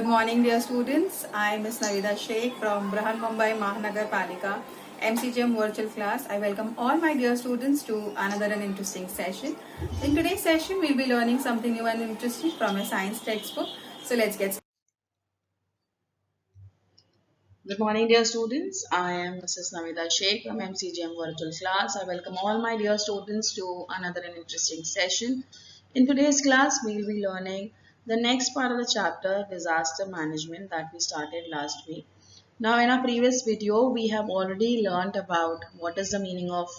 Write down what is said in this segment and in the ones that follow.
morning, dear students. I am Ms. Navida Sheikh from Brahan Mumbai Mahanagar Palika MCGM virtual class. I welcome all my dear students to another and interesting session. In today's session, we'll be learning something new and interesting from a science textbook. So let's get started. Good morning, dear students. I am Mrs. Navida Sheikh from MCGM Virtual Class. I welcome all my dear students to another and interesting session. In today's class, we will be learning the next part of the chapter, disaster management, that we started last week. Now, in our previous video, we have already learned about what is the meaning of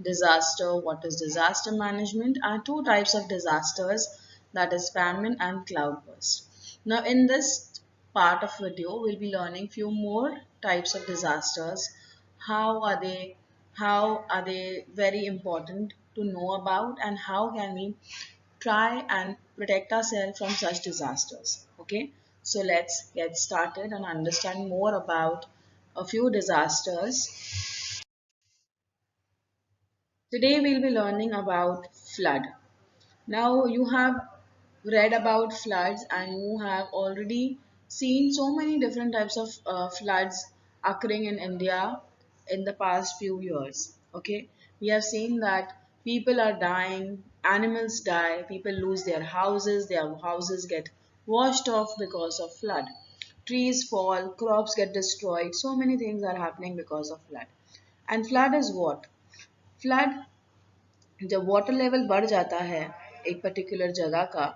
disaster, what is disaster management, and two types of disasters, that is famine and cloudburst. Now, in this part of video, we'll be learning few more types of disasters. How are they? How are they very important to know about, and how can we try and protect ourselves from such disasters? Okay, so let's get started and understand more about a few disasters. Today we'll be learning about flood. Now you have read about floods and you have already seen so many different types of floods occurring in India in the past few years. Okay, we have seen that people are dying, animals die, people lose their houses get washed off because of flood. Trees fall, crops get destroyed, so many things are happening because of flood. And flood is what? Flood जब water level बढ़ जाता है एक particular जगह का,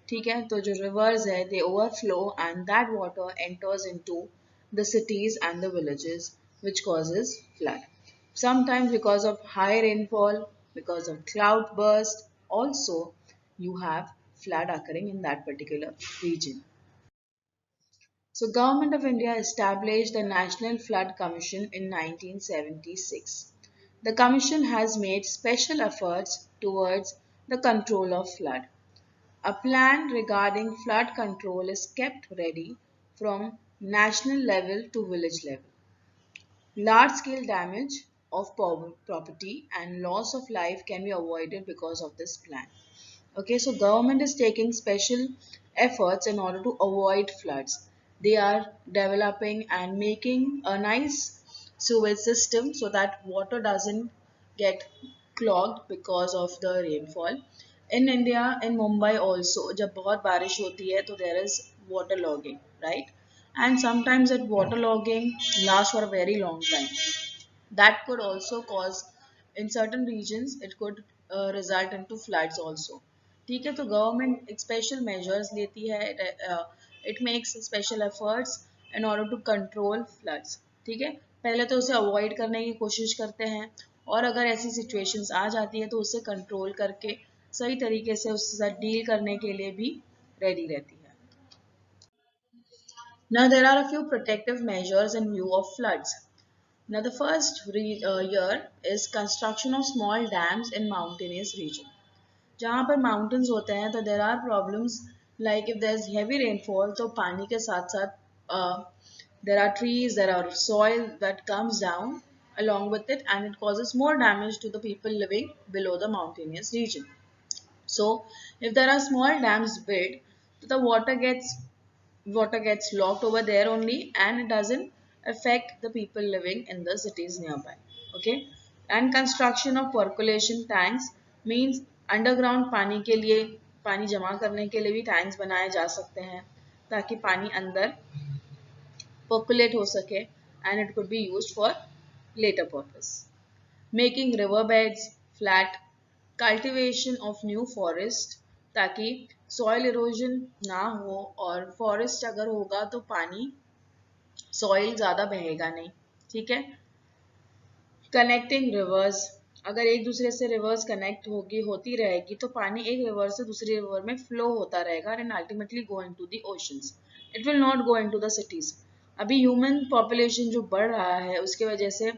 ठीक है, तो जो रिवर्स है they overflow and that water enters into the cities and the villages which causes flood. Sometimes because of high rainfall, because of cloud burst, also you have flood occurring in that particular region. So Government of India established the National Flood Commission in 1976. The commission has made special efforts towards the control of flood. A plan regarding flood control is kept ready from national level to village level. Large scale damage of property and loss of life can be avoided because of this plan. Okay, so government is taking special efforts in order to avoid floods. They are developing and making a nice sewage system so that water doesn't get clogged because of the rainfall. In India, in Mumbai also, जब बहुत बारिश होती है तो there is water logging, right? And sometimes that waterlogging lasts for a very long time. That could also cause, in certain regions, it could result into floods also. ठीक है, तो government special measures लेती है, it makes special efforts in order to control floods. ठीक है, पहले तो उसे अवॉइड करने की कोशिश करते हैं और अगर ऐसी सिचुएशंस आ जाती है तो उसे कंट्रोल करके सही तरीके से उसके साथ डील करने के लिए भी रेडी रहती है. Now there are a few protective measures in view of floods. Now the first year is construction of small dams in mountainous region. जहाँ पर mountains होते हैं तो there are problems like if there is heavy rainfall तो पानी के साथ साथ there are trees, there are soil that comes down along with it and it causes more damage to the people living below the mountainous region. So if there are small dams built, the water gets locked over there only and it doesn't affect the people living in the cities nearby. Okay, and construction of percolation tanks means underground पानी के लिए, पानी जमा करने के लिए भी tanks बनाए जा सकते हैं ताकि पानी अंदर percolate हो सके and it could be used for later purpose. Making riverbeds flat, cultivation of new forest ताकि soil erosion ना हो और forest अगर होगा तो पानी soil ज़्यादा बहेगा नहीं. ठीक है, कनेक्टिंग रिवर्स, अगर एक दूसरे से रिवर्स कनेक्ट होती रहेगी तो पानी एक रिवर से दूसरी रिवर में फ्लो होता रहेगा and ultimately go into the oceans. It will not go into the cities. अभी ह्यूमन पॉपुलेशन जो बढ़ रहा है उसके वजह से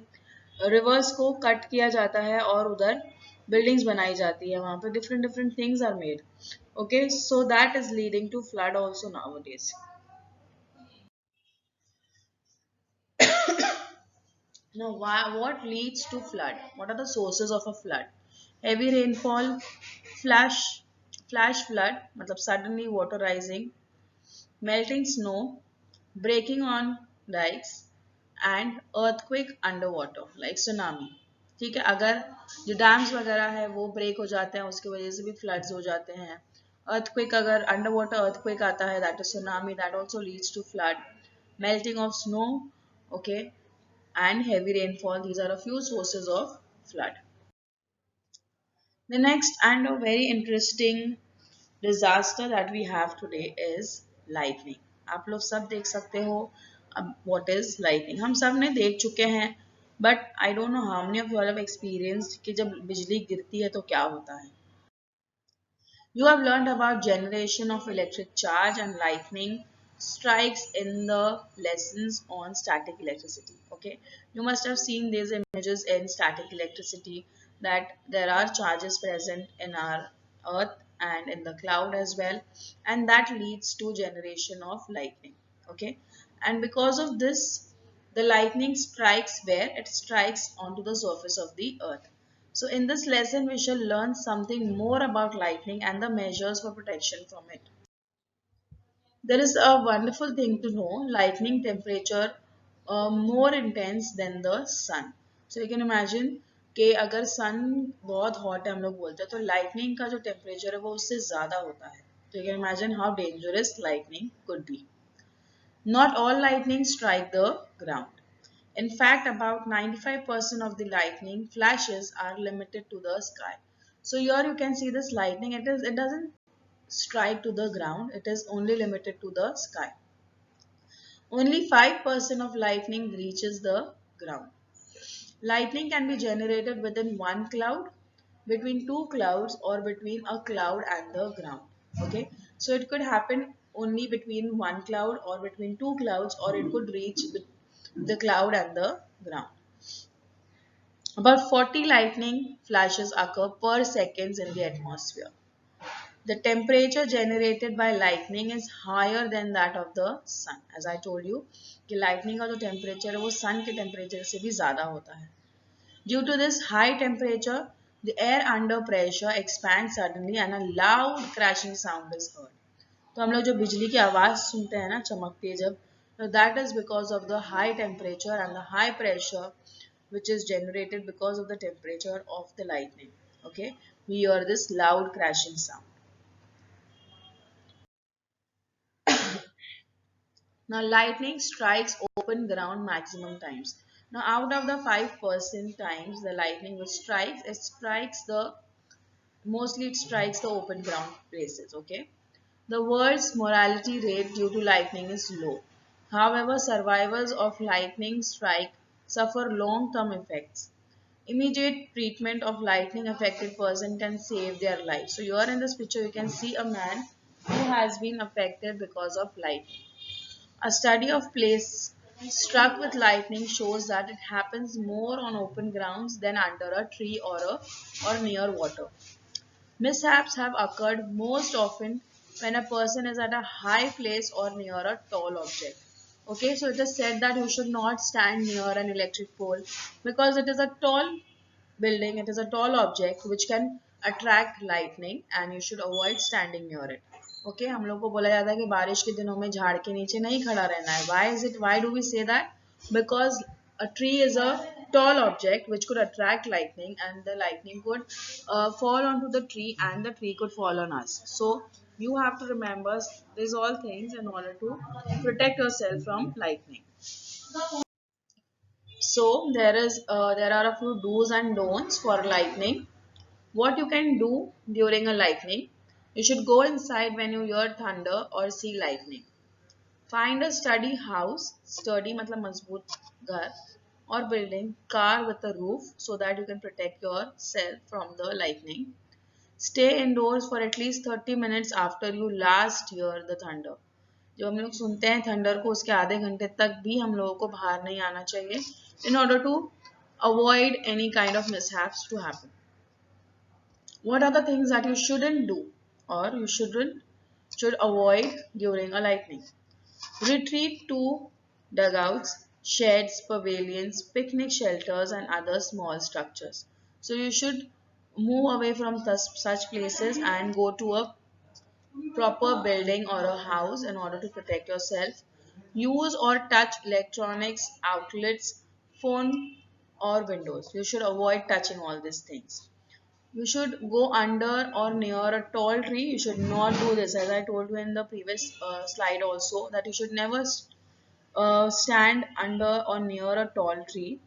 रिवर्स को कट किया जाता है और उधर बिल्डिंग्स बनाई जाती है, वहां पे different different things are made. Okay, so that is leading to flood also nowadays. Now, what leads to flood? What are the sources of a flood? Heavy rainfall, flash flood, मतलब suddenly water rising, melting snow, breaking on dikes and earthquake underwater like tsunami. ठीक है, अगर जो dams वगैरह है वो break हो जाते हैं उसकी वजह से भी फ्लड्स हो जाते हैं. earthquake, अगर अंडर वाटर earthquake आता है, that is tsunami, that also leads to flood. Melting of snow, okay, and heavy rainfall, these are a few sources of flood. The next and a very interesting disaster that we have today is lightning. आप लोग सब देख सकते हो अब what is lightning. हम सब ने देख चुके हैं, but I don't know how many of you all have experienced कि जब बिजली गिरती है तो क्या होता है. You have learned about generation of electric charge and lightning strikes in the lessons on static electricity. Okay, you must have seen these images in static electricity that there are charges present in our earth and in the cloud as well, and that leads to generation of lightning. Okay, and because of this, the lightning strikes where it strikes onto the surface of the earth. So in this lesson, we shall learn something more about lightning and the measures for protection from it. There is a wonderful thing to know, lightning temperature more intense than the sun. So you can imagine कि अगर sun बहुत hot है हम लोग बोलते हैं तो lightning का जो temperature है वो उससे ज़्यादा होता है. So you can imagine how dangerous lightning could be. Not all lightning strike the ground. In fact, about 95% of the lightning flashes are limited to the sky. So here you can see this lightning, it doesn't strike to the ground, it is only limited to the sky. Only 5% of lightning reaches the ground. Lightning can be generated within one cloud, between two clouds, or between a cloud and the ground. Okay, so it could happen only between one cloud or between two clouds, or it could reach the cloud and the ground. About 40 lightning flashes occur per second in the atmosphere. The temperature generated by lightning is higher than that of the sun. As I told you कि lightning का जो temperature है वो sun के temperature से भी ज़्यादा होता है. Due to this high temperature, the air under pressure expands suddenly and a loud crashing sound is heard. तो हम लोग जो बिजली की आवाज़ सुनते हैं ना चमकती है जब, so that is because of the high temperature and the high pressure which is generated because of the temperature of the lightning. Okay, we hear this loud crashing sound. Now lightning strikes open ground maximum times. Now out of the 5% times the lightning which strikes, mostly it strikes the open ground places. Okay. The world's mortality rate due to lightning is low. However, survivors of lightning strike suffer long-term effects. Immediate treatment of lightning affected person can save their life. So here in this picture you can see a man who has been affected because of lightning. A study of place struck with lightning shows that it happens more on open grounds than under a tree or near water. Mishaps have occurred most often when a person is at a high place or near a tall object. Okay, so it is said that you should not stand near an electric pole because it is a tall building, it is a tall object which can attract lightning and you should avoid standing near it. Okay, हम लोग को बोला जाता है कि बारिश के दिनों में झाड़ के नीचे नहीं खड़ा रहना है. Why do we say that? Because a tree is a tall object which could attract lightning and the lightning could fall onto the tree and the tree could fall on us. So you have to remember these all things in order to protect yourself from lightning. So there are a few do's and don'ts for lightning. What you can do during a lightning: you should go inside when you hear thunder or see lightning. Find a sturdy house, sturdy मतलब मजबूत घर or building, car with a roof so that you can protect yourself from the lightning. Stay indoors for at least 30 minutes after you last hear the thunder. जब हम लोग सुनते हैं thunder को उसके आधे घंटे तक भी हम लोगों को बाहर नहीं आना चाहिए in order to avoid any kind of mishaps to happen. What are the things that you shouldn't do or you should avoid during a lightning? Retreat to dugouts, sheds, pavilions, picnic shelters and other small structures. So you should move away from such places and go to a proper building or a house in order to protect yourself. Use or touch electronics, outlets, phone or windows. You should avoid touching all these things. You should go under or near a tall tree. You should not do this, as I told you in the previous slide also, that you should never stand under or near a tall tree,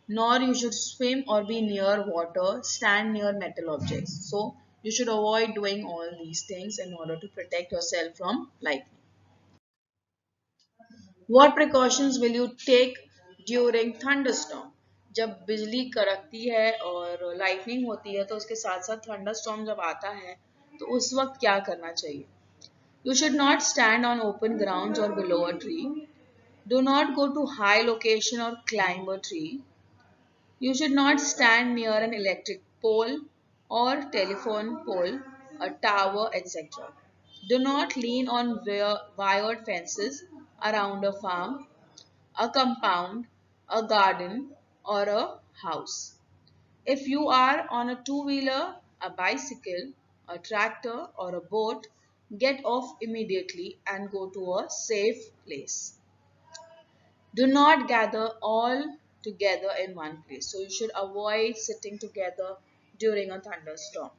nor you should swim or be near water, stand near metal objects. So you should avoid doing all these things in order to protect yourself from lightning. What precautions will you take during thunderstorm? जब बिजली कड़कती है और lightning होती है तो उसके साथ साथ थंडरस्टॉर्म जब आता है तो उस वक्त क्या करना चाहिए? You should not stand on open grounds or below a tree. Do not go to high location or climb a tree. You should not stand near an electric pole or telephone pole, a tower, etc. Do not lean on wired fences around a farm, a compound, a garden, or a house. If you are on a two-wheeler, a bicycle, a tractor, or a boat, get off immediately and go to a safe place. Do not gather all together in one place. So you should avoid sitting together during a thunderstorm.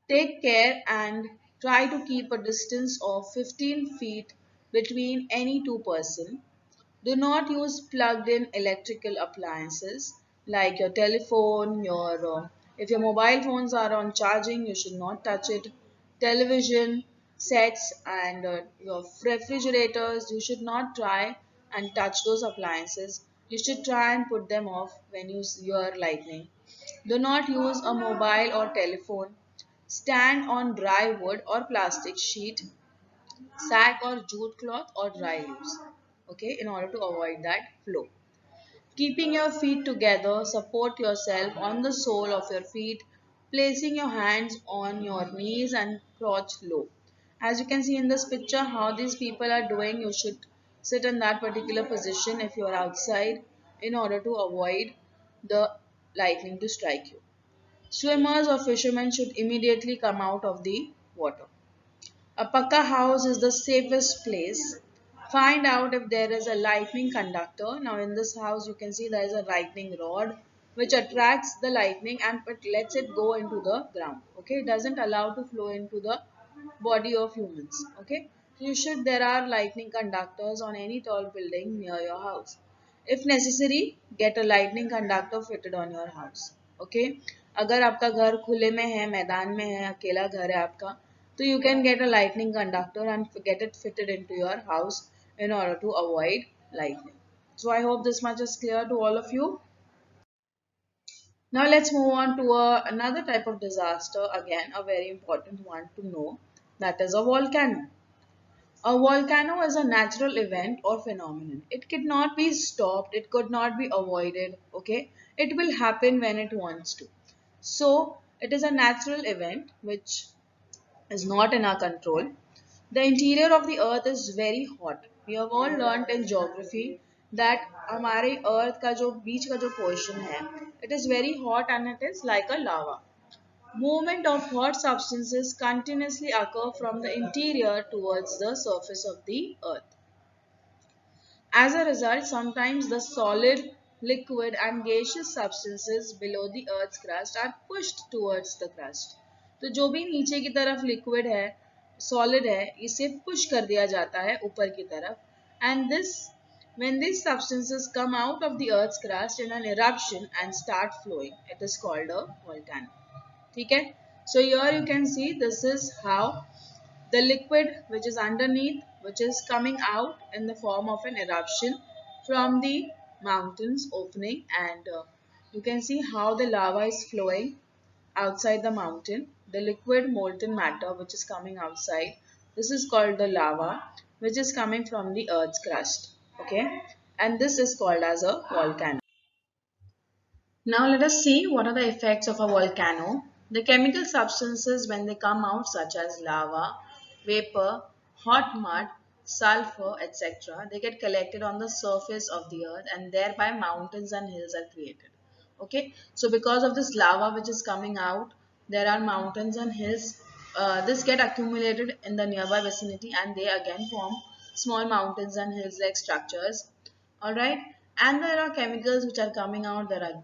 Take care and try to keep a distance of 15 feet between any two persons. Do not use plugged-in electrical appliances like your telephone, if your mobile phones are on charging, you should not touch it. Television sets and your refrigerators, you should not try and touch those appliances. You should try and put them off when you hear lightning. Do not use a mobile or telephone. Stand on dry wood or plastic sheet, sack or jute cloth or dry leaves, okay, in order to avoid that flow. Keeping your feet together, support yourself on the sole of your feet, placing your hands on your knees and crouch low. As you can see in this picture how these people are doing, you should sit in that particular position if you are outside in order to avoid the lightning to strike you. Swimmers or fishermen should immediately come out of the water. A Pakka house is the safest place. Find out if there is a lightning conductor. Now in this house you can see there is a lightning rod which attracts the lightning and it lets it go into the ground. Okay, it doesn't allow to flow into the body of humans. Okay, so you should there are lightning conductors on any tall building near your house. If necessary, get a lightning conductor fitted on your house. Okay, अगर आपका घर खुले में है, मैदान में है, अकेला घर है आपका, so you can get a lightning conductor and get it fitted into your house in order to avoid lightning. So I hope this much is clear to all of you. Now let's move on to another type of disaster, again a very important one to know, that is a volcano. A volcano is a natural event or phenomenon. It could not be stopped, it could not be avoided, okay? It will happen when it wants to. So it is a natural event which is not in our control. The interior of the earth is very hot. We have all learnt in geography that हमारे earth का जो बीच का जो portion है, it is very hot and it is like a lava. Movement of hot substances continuously occur from the interior towards the surface of the earth. As a result, sometimes the solid, liquid and gaseous substances below the earth's crust are pushed towards the crust. तो जो भी नीचे की तरफ liquid है, solid है, इसे push कर दिया जाता है ऊपर की तरफ. And when these substances come out of the earth's crust in an eruption and start flowing, it is called a volcano. ठीक है? So here you can see this is how the liquid which is underneath, which is coming out in the form of an eruption from the mountains opening, and you can see how the lava is flowing outside the mountain. The liquid molten matter which is coming outside, this is called the lava which is coming from the earth's crust. Okay, and this is called as a volcano. Now let us see what are the effects of a volcano. The chemical substances when they come out, such as lava, vapor, hot mud, sulfur, etc., they get collected on the surface of the earth and thereby mountains and hills are created. Okay, so because of this lava which is coming out, there are mountains and hills this get accumulated in the nearby vicinity and they again form small mountains and hills like structures. Alright, and there are chemicals which are coming out, there are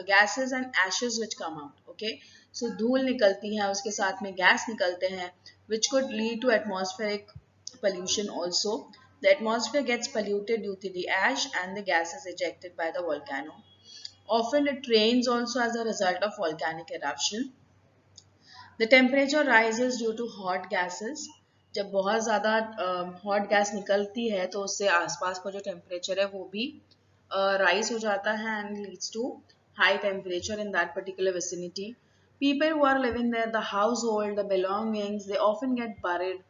gases and ashes which come out. Okay, so धूल निकलती है, उसके साथ में gas निकलते हैं, which could lead to atmospheric pollution also. The atmosphere gets polluted due to the ash and the gases ejected by the volcano. Often it rains also as a result of volcanic eruption. The temperature rises due to hot gases. जब बहुत ज़्यादा hot gas निकलती है तो उससे आसपास का जो temperature है वो भी rise हो जाता है and leads to high temperature in that particular vicinity. People who are living there, the household, the belongings, they often get buried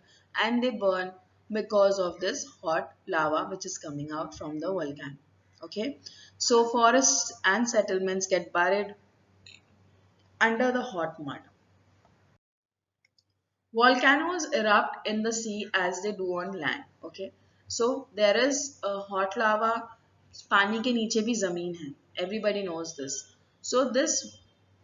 and they burn because of this hot lava which is coming out from the volcano. Okay, so forests and settlements get buried under the hot mud. Volcanoes erupt in the sea as they do on land. Okay, so there is a hot lava. पानी के नीचे भी जमीन है. Everybody knows this. So this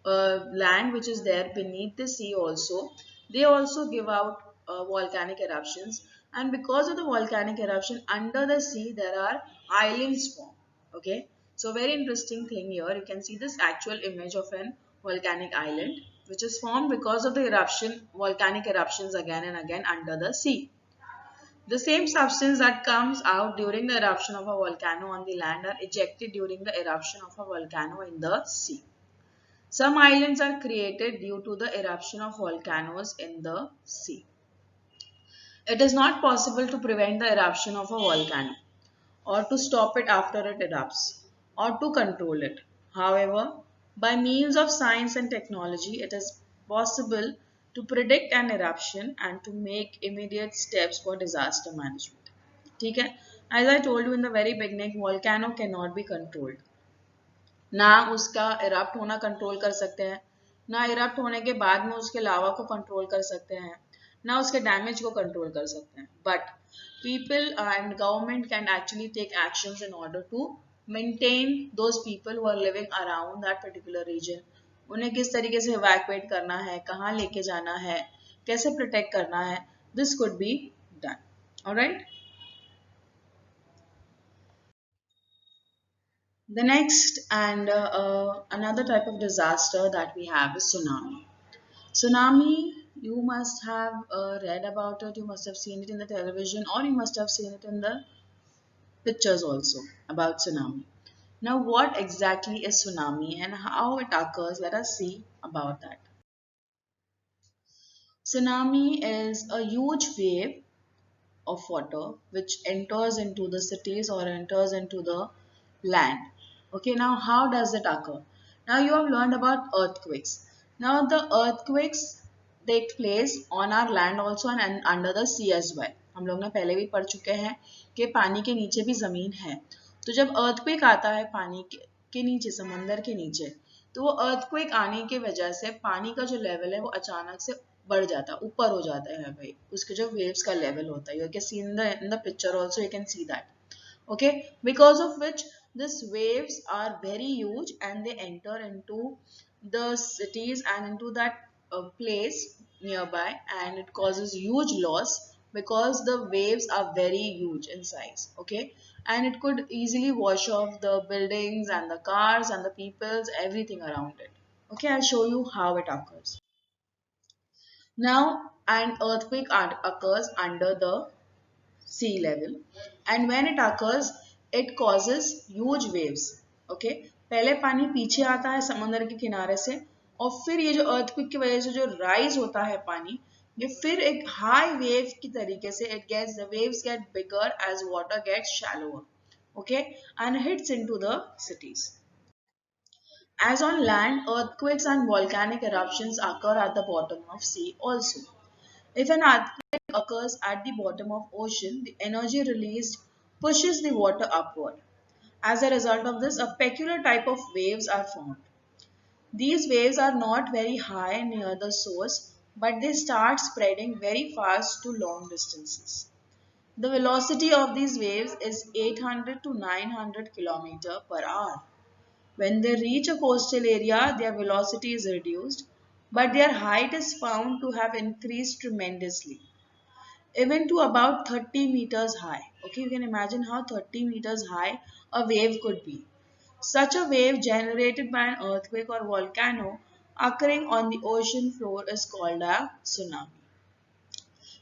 land which is there beneath the sea also, they also give out volcanic eruptions. And because of the volcanic eruption under the sea, there are islands formed. Okay, so very interesting thing here. You can see this actual image of an volcanic island which is formed because of the eruption, volcanic eruptions again and again under the sea. The same substance that comes out during the eruption of a volcano on the land are ejected during the eruption of a volcano in the sea. Some islands are created due to the eruption of volcanoes in the sea. It is not possible to prevent the eruption of a volcano or to stop it after it erupts or to control it. However, by means of science and technology, it is possible to predict an eruption and to make immediate steps for disaster management. ठीक है? As I told you in the very beginning, volcano cannot be controlled. ना उसका erupt होना control कर सकते हैं, ना erupt होने के बाद में उसके लावा को कंट्रोल कर सकते हैं, ना उसके डैमेज को कंट्रोल कर सकते हैं. But people and government can actually take actions in order to maintain those people who are living around that particular region. उन्हें किस तरीके से evacuate करना है, कहाँ लेके जाना है, कैसे protect करना है, this could be done. Alright. The next and another type of disaster that we have is tsunami. Tsunami, you must have read about it, you must have seen it in the television, or you must have seen it in the pictures also about tsunami. Now, what exactly is tsunami and how it occurs? Let us see about that. Tsunami is a huge wave of water which enters into the cities or enters into the land. Okay, now how does it occur? Now you have learned about earthquakes. Now the earthquakes take place on our land also and under the sea as well. हम लोग ने पहले भी पढ़ चुके हैं कि पानी के नीचे भी जमीन है. तो जब earthquake आता है पानी के नीचे, समंदर के नीचे, तो वो earthquake आने की वजह से पानी का जो लेवल है वो अचानक से बढ़ जाता है, ऊपर हो जाता है भाई, उसके जो waves का level होता है. You can see in the picture also, you can see that. Okay, because of which these waves are very huge and they enter into the cities and into that place nearby, and it causes huge loss because the waves are very huge in size. Okay, and it could easily wash off the buildings and the cars and the peoples, everything around it. Okay, I'll show you how it occurs. Now an earthquake occurs under the sea level, and when it occurs it causes huge waves. Okay, पहले पानी पीछे आता है समंदर के किनारे से, और फिर ये जो earthquake की वजह से जो rise होता है पानी, ये फिर एक high wave की तरीके से the waves get bigger as water gets shallower. Okay, and hits into the cities. As on land, earthquakes and volcanic eruptions occur at the bottom of sea also. If an earthquake occurs at the bottom of ocean, the energy released pushes the water upward. As a result of this, a peculiar type of waves are formed. These waves are not very high near the source, but they start spreading very fast to long distances. The velocity of these waves is 800 to 900 km per hour. When they reach a coastal area, their velocity is reduced but their height is found to have increased tremendously, even to about 30 meters high. Okay, you can imagine how 30 meters high a wave could be. Such a wave generated by an earthquake or volcano occurring on the ocean floor is called a tsunami.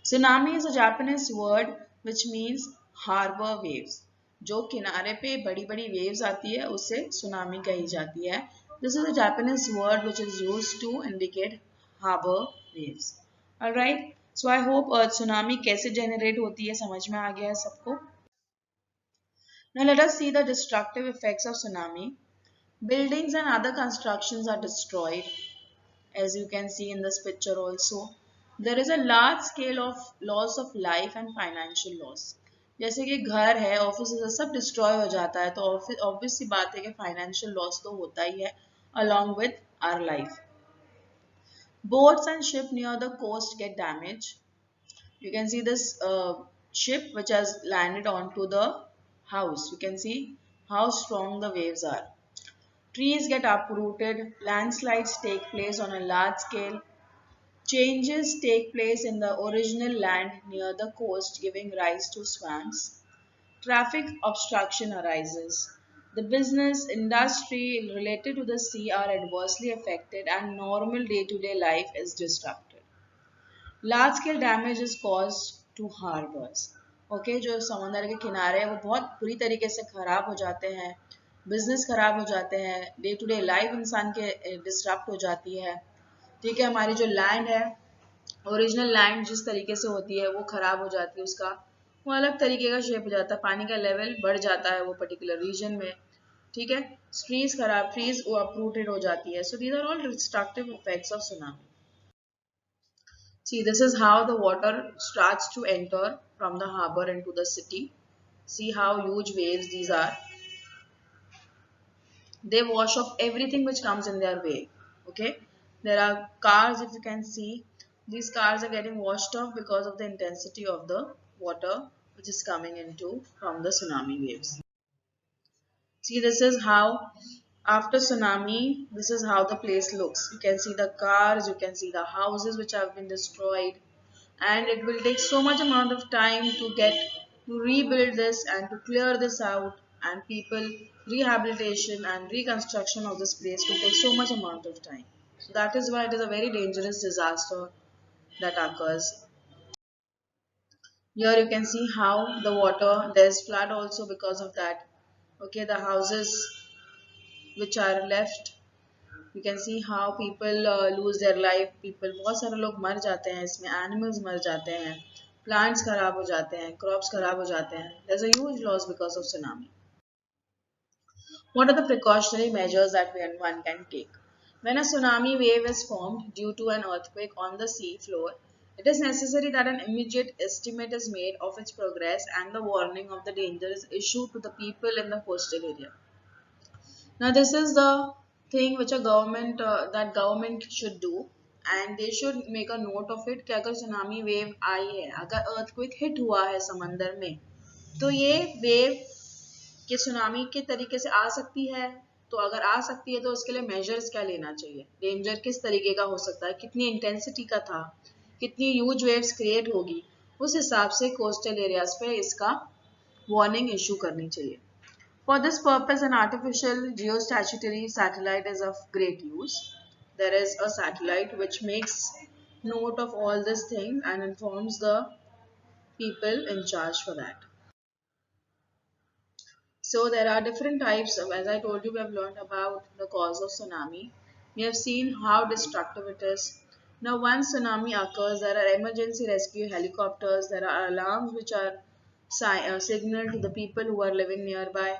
Tsunami is a Japanese word which means harbor waves. जो किनारे पे बड़ी बड़ी waves आती है उसे tsunami कही जाती है. This is a Japanese word which is used to indicate harbor waves. Alright, so I hope tsunami कैसे generate होती है समझ में आ गया है सबको. Now let us see the destructive effects of tsunami. Buildings and other constructions are destroyed, as you can see in this picture also. There is a large scale of loss of life and financial loss. जैसे कि घर है, office सब destroy हो जाता है तो obvious सी बात है कि फाइनेंशियल लॉस तो होता ही है along with our life. Boats and ship near the coast get damaged. You can see this ship which has landed onto the house. You can see how strong the waves are. Trees get uprooted, landslides take place on a large scale, changes take place in the original land near the coast, giving rise to swamps. Traffic obstruction arises. The business industry related to the sea are adversely affected and normal day-to-day life is disrupted. Large scale damage is cause to harbours. Okay, जो समंदर के किनारे हैं वो बहुत बुरी तरीके से खराब हो जाते हैं, बिजनेस खराब हो जाते हैं, डे टू डे लाइफ इंसान के डिस्टर्ब हो जाती है. ठीक है, हमारी जो लैंड है, ओरिजिनल लैंड जिस तरीके से होती है वो खराब हो जाती है, उसका वो अलग तरीके का शेप हो जाता है, पानी का लेवल बढ़ जाता है वो पर्टिकुलर रीजन में. ठीक है, ट्रीज खराब, ट्रीज अपरूटेड हो जाती है. So these are all destructive effects of tsunami. See, this is how the water starts to enter from the harbor into the city. See how huge waves these are. They wash off everything which comes in their way. Okay, there are cars, if you can see, these cars are getting washed off because of the intensity of the water which is coming into from the tsunami waves. See, this is how after tsunami, this is how the place looks. You can see the cars, you can see the houses which have been destroyed, and it will take so much amount of time to get to rebuild this and to clear this out, and people rehabilitation and reconstruction of this place will take so much amount of time. So that is why it is a very dangerous disaster that occurs. Here you can see how the water, there's flood also because of that. Okay, the houses which are left, you can see how people lose their life. People, बहुत सारे लोग मर जाते हैं इसमें, animals मर जाते हैं, plants खराब हो जाते हैं, crops खराब हो जाते हैं. There's a huge loss because of tsunami. What are the precautionary measures that one can take? When a tsunami wave is formed due to an earthquake on the sea floor, it is necessary that an immediate estimate is made of its progress and the warning of the danger is issued to the people in the coastal area. Now, this is the thing which a government that government should do, and they should make a note of it कि अगर tsunami wave आई है, अगर earthquake hit हुआ है समंदर में, तो ये वेव कि सुनामी के तरीके से आ सकती है. तो अगर आ सकती है तो उसके लिए मेजर्स क्या लेना चाहिए, डेंजर किस तरीके का हो सकता है, कितनी इंटेंसिटी का था, कितनी ह्यूज वेव्स क्रिएट होगी, उस हिसाब से कोस्टल एरियाज पे इसका वार्निंग इशू करनी चाहिए. For this purpose, an artificial geostatutory satellite is of great use. There is a satellite which makes note of all these things and informs the people in charge for that. So there are different types of, as I told you, we have learned about the cause of tsunami. We have seen how destructive it is. Now once tsunami occurs, there are emergency rescue helicopters, there are alarms which are signaled to the people who are living nearby,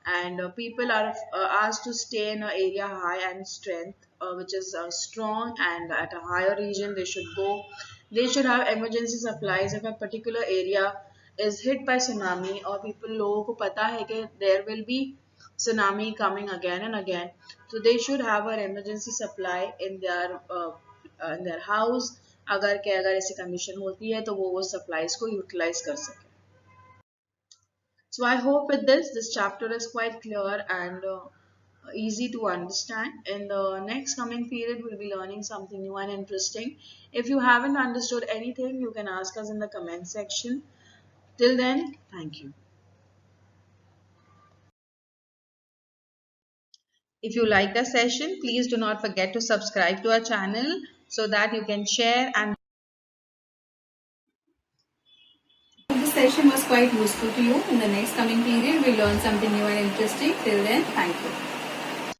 and people are asked to stay in an area high and strength, which is strong, and at a higher region they should go. They should have emergency supplies if a particular area is hit by tsunami, or people लोगों को पता है कि there will be tsunami coming again and again, so they should have an emergency supply in their house. अगर ऐसी condition होती है तो वो supplies को utilize कर सके. So I hope with this chapter is quite clear, and easy to understand. In the next coming period, we'll be learning something new and interesting. If you haven't understood anything, you can ask us in the comment section. Till then, thank you. If you like the session, please do not forget to subscribe to our channel so that you can share, and this session was quite useful to you. In the next coming period, we'll learn something new and interesting. Till then, thank you.